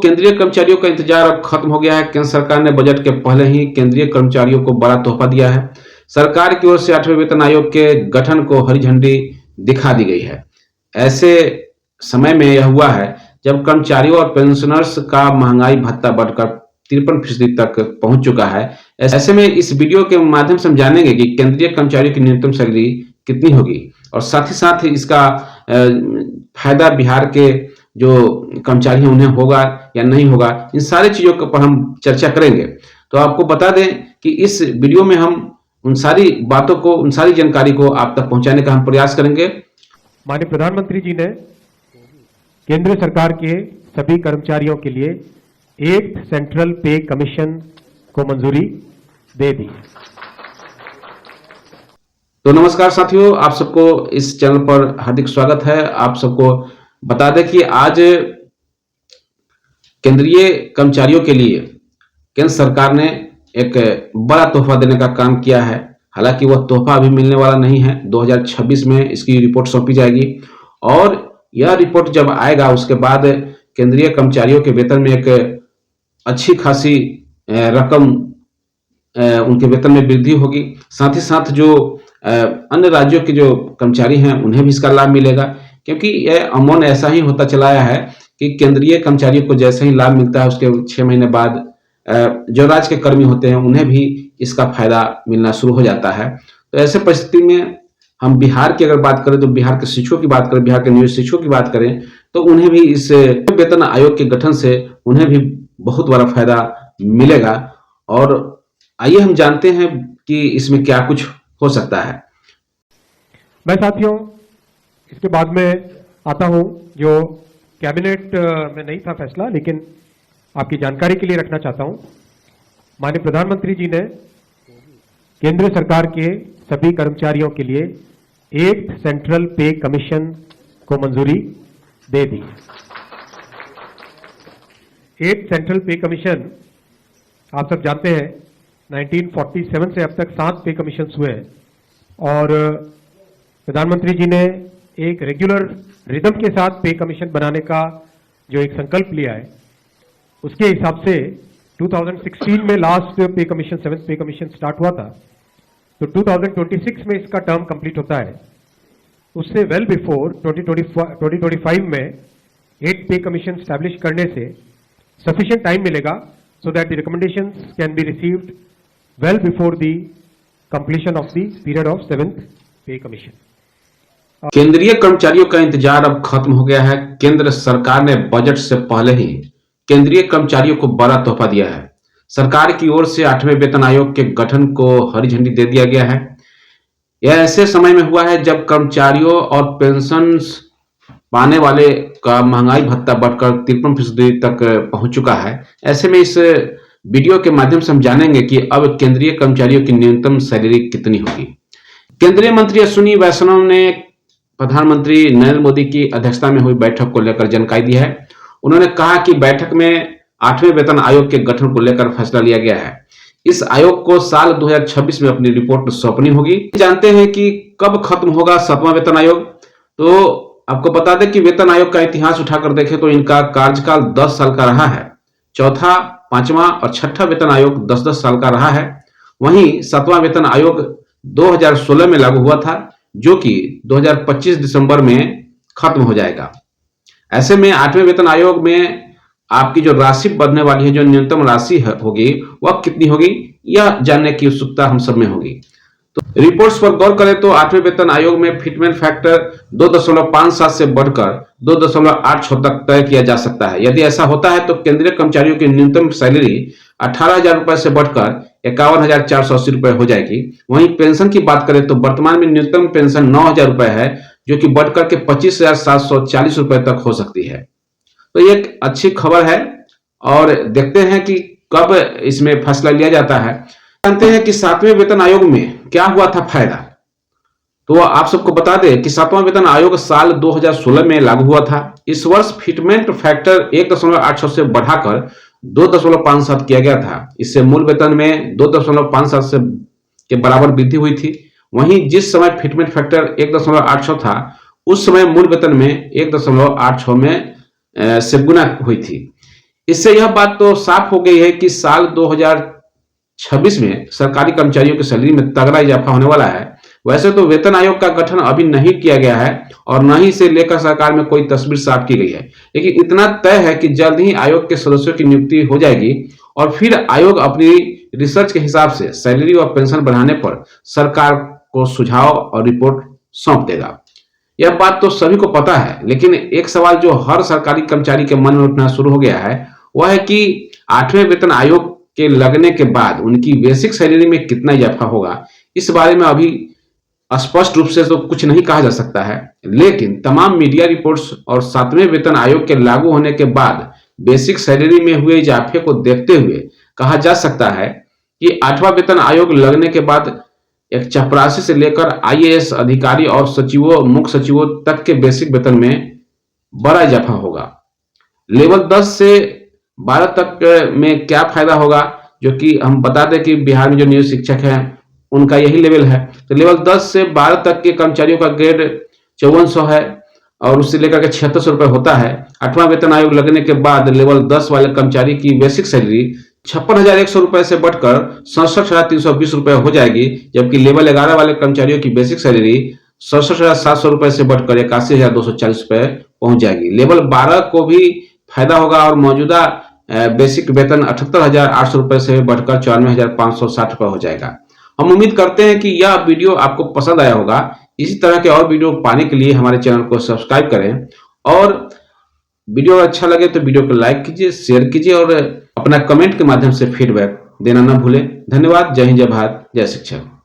केंद्रीय कर्मचारियों का इंतजार अब खत्म हो गया है। केंद्र सरकार ने बजट के पहले ही केंद्रीय कर्मचारियों को बड़ा तोहफा दिया है। सरकार की ओर से 8वें वेतन आयोग के गठन को हरी झंडी दिखा दी गई है। ऐसे समय में यह हुआ है जब कर्मचारियों और पेंशनर्स का महंगाई भत्ता बढ़कर 53% तक पहुंच चुका है। ऐसे में इस वीडियो के माध्यम से हम जानेंगे कि केंद्रीय कर्मचारियों की न्यूनतम सैलरी कितनी होगी और साथ ही इसका फायदा बिहार के जो कर्मचारी हैं उन्हें होगा या नहीं होगा, इन सारी चीजों के ऊपर हम चर्चा करेंगे। तो आपको बता दें कि इस वीडियो में हम उन सारी बातों को, उन सारी जानकारी को आप तक पहुंचाने का हम प्रयास करेंगे। माननीय प्रधानमंत्री जी ने केंद्र सरकार के सभी कर्मचारियों के लिए 8th सेंट्रल पे कमीशन को मंजूरी दे दी। तो नमस्कार साथियों, आप सबको इस चैनल पर हार्दिक स्वागत है। आप सबको बता दें कि आज केंद्रीय कर्मचारियों के लिए केंद्र सरकार ने एक बड़ा तोहफा देने का काम किया है। हालांकि वह तोहफा अभी मिलने वाला नहीं है, 2026 में इसकी रिपोर्ट सौंपी जाएगी और यह रिपोर्ट जब आएगा उसके बाद केंद्रीय कर्मचारियों के वेतन में एक अच्छी खासी रकम उनके वेतन में वृद्धि होगी। साथ ही साथ जो अन्य राज्यों के जो कर्मचारी हैं उन्हें भी इसका लाभ मिलेगा, क्योंकि यह अमूमन ऐसा ही होता चला आया है कि केंद्रीय कर्मचारियों को जैसे ही लाभ मिलता है उसके 6 महीने बाद जो राज्य के कर्मी होते हैं उन्हें भी इसका फायदा मिलना शुरू हो जाता है। तो ऐसे परिस्थिति में हम बिहार की अगर बात करें तो बिहार के शिक्षकों की बात करें, बिहार के नियोजित शिक्षकों की बात करें तो उन्हें भी इस वेतन आयोग के गठन से उन्हें भी बहुत बड़ा फायदा मिलेगा। और आइए हम जानते हैं कि इसमें क्या कुछ हो सकता है। मैं साथियों इसके बाद में आता हूं, जो कैबिनेट में नहीं था फैसला, लेकिन आपकी जानकारी के लिए रखना चाहता हूं। माननीय प्रधानमंत्री जी ने केंद्र सरकार के सभी कर्मचारियों के लिए 8th सेंट्रल पे कमीशन को मंजूरी दे दी। 8th सेंट्रल पे कमीशन आप सब जानते हैं 1947 से अब तक 7 पे कमीशन हुए हैं और प्रधानमंत्री जी ने एक रेगुलर रिदम के साथ पे कमीशन बनाने का जो एक संकल्प लिया है, उसके हिसाब से 2016 में लास्ट पे कमीशन 7th पे कमीशन स्टार्ट हुआ था, तो 2026 में इसका टर्म कंप्लीट होता है। उससे वेल बिफोर 2025 में 8th पे कमीशन स्टैब्लिश करने से सफिशिएंट टाइम मिलेगा so that the recommendations can be received well before the completion of the period of 7th pay commission. केंद्रीय कर्मचारियों का इंतजार अब खत्म हो गया है। केंद्र सरकार ने बजट से पहले ही केंद्रीय कर्मचारियों को बड़ा तोहफा दिया है। सरकार की ओर से 8वें वेतन आयोग के गठन को हरी झंडी दे दिया गया है। यह ऐसे समय में हुआ है जब कर्मचारियों और पेंशन पाने वाले का महंगाई भत्ता बढ़कर 53% तक पहुंच चुका है। ऐसे में इस वीडियो के माध्यम से हम जानेंगे कि अब केंद्रीय कर्मचारियों की न्यूनतम सैलरी कितनी होगी। केंद्रीय मंत्री अश्विनी वैष्णव ने प्रधानमंत्री नरेंद्र मोदी की अध्यक्षता में हुई बैठक को लेकर जानकारी दी है। उन्होंने कहा कि बैठक में 8वें वेतन आयोग के गठन को लेकर फैसला लिया गया है। इस आयोग को साल 2026 में अपनी रिपोर्ट सौंपनी होगी। जानते हैं कि कब खत्म होगा 7वां वेतन आयोग। तो आपको बता दें कि वेतन आयोग का इतिहास उठाकर देखें तो इनका कार्यकाल 10 साल का रहा है। चौथा, 5वां और 6ठा वेतन आयोग 10-10 साल का रहा है। वहीं 7वां वेतन आयोग 2016 में लागू हुआ था, जो कि 2025 दिसंबर में खत्म हो जाएगा। ऐसे में 8वें वेतन आयोग में आपकी जो राशि बढ़ने वाली है, जो न्यूनतम राशि होगी वह कितनी होगी, यह जानने की उत्सुकता हम सब में होगी। तो रिपोर्ट्स पर गौर करें तो 8वें वेतन आयोग में फिटमेंट फैक्टर 2.57 से बढ़कर 2.86 तक तय किया जा सकता है। यदि ऐसा होता है तो केंद्रीय कर्मचारियों की न्यूनतम सैलरी 18,000 रुपए से बढ़कर 51,480 रुपए हो जाएगी। वहीं पेंशन की बात करें तो वर्तमान में न्यूनतम पेंशन 9,000 रुपए है, जो कि बढ़कर के 25,740 रुपए तक हो सकती है। तो ये एक अच्छी खबर है और देखते हैं कि कब इसमें फैसला लिया जाता है। जानते हैं कि 7वें वेतन आयोग में क्या हुआ था फायदा। तो आप सबको बता दें कि 7वां वेतन आयोग साल 2016 में लागू हुआ था। इस वर्ष फिटमेंट फैक्टर 1.86 से बढ़ाकर 2.57 किया गया था। इससे मूल वेतन में 2.57 से के बराबर वृद्धि हुई थी। वहीं जिस समय फिटमेंट फैक्टर 1.86 था, उस समय मूल वेतन में 1.86 में से गुना हुई थी। इससे यह बात तो साफ हो गई है कि साल 2026 में सरकारी कर्मचारियों की सैलरी में तगड़ा इजाफा होने वाला है। वैसे तो वेतन आयोग का गठन अभी नहीं किया गया है और न ही इसे लेकर सरकार में कोई तस्वीर साफ की गई है, लेकिन इतना तय है कि जल्द ही आयोग के सदस्यों की नियुक्ति हो जाएगी और फिर आयोग अपनी रिसर्च के हिसाब से सैलरी और पेंशन बढ़ाने पर सरकार को सुझाव और रिपोर्ट सौंप देगा। यह बात तो सभी को पता है, लेकिन एक सवाल जो हर सरकारी कर्मचारी के मन में उठना शुरू हो गया है वह है कि 8वें वेतन आयोग के लगने के बाद उनकी बेसिक सैलरी में कितना इजाफा होगा। इस बारे में अभी स्पष्ट रूप से तो कुछ नहीं कहा जा सकता है, लेकिन तमाम मीडिया रिपोर्ट्स और 7वें वेतन आयोग के लागू होने के बाद बेसिक सैलरी में हुए इजाफे को देखते हुए कहा जा सकता है कि 8वां वेतन आयोग लगने के बाद एक चपरासी से लेकर आईएएस अधिकारी और सचिवों, मुख्य सचिवों तक के बेसिक वेतन में बड़ा इजाफा होगा। लेवल 10 से 12 तक में क्या फायदा होगा, जो कि हम बता दें कि बिहार में जो नियोजित शिक्षक हैं उनका यही लेवल है। तो लेवल 10 से 12 तक के कर्मचारियों का ग्रेड 5400 है और उससे लेकर के 7600 रुपए होता है। 8वां वेतन आयोग लगने के बाद लेवल 10 वाले कर्मचारी की बेसिक सैलरी 56,100 रुपए से बढ़कर 67,320 रुपए हो जाएगी, जबकि लेवल 11 वाले कर्मचारियों की बेसिक सैलरी 67,700 रुपए से बढ़कर 81,240 रुपए पहुंच जाएगी। लेवल 12 को भी फायदा होगा और मौजूदा बेसिक वेतन 78,800 रुपए से बढ़कर 94,560 रुपए हो जाएगा। हम उम्मीद करते हैं कि यह वीडियो आपको पसंद आया होगा। इसी तरह के और वीडियो पाने के लिए हमारे चैनल को सब्सक्राइब करें और वीडियो अच्छा लगे तो वीडियो को लाइक कीजिए, शेयर कीजिए और अपना कमेंट के माध्यम से फीडबैक देना न भूलें। धन्यवाद। जय हिंद, जय भारत, जय शिक्षक।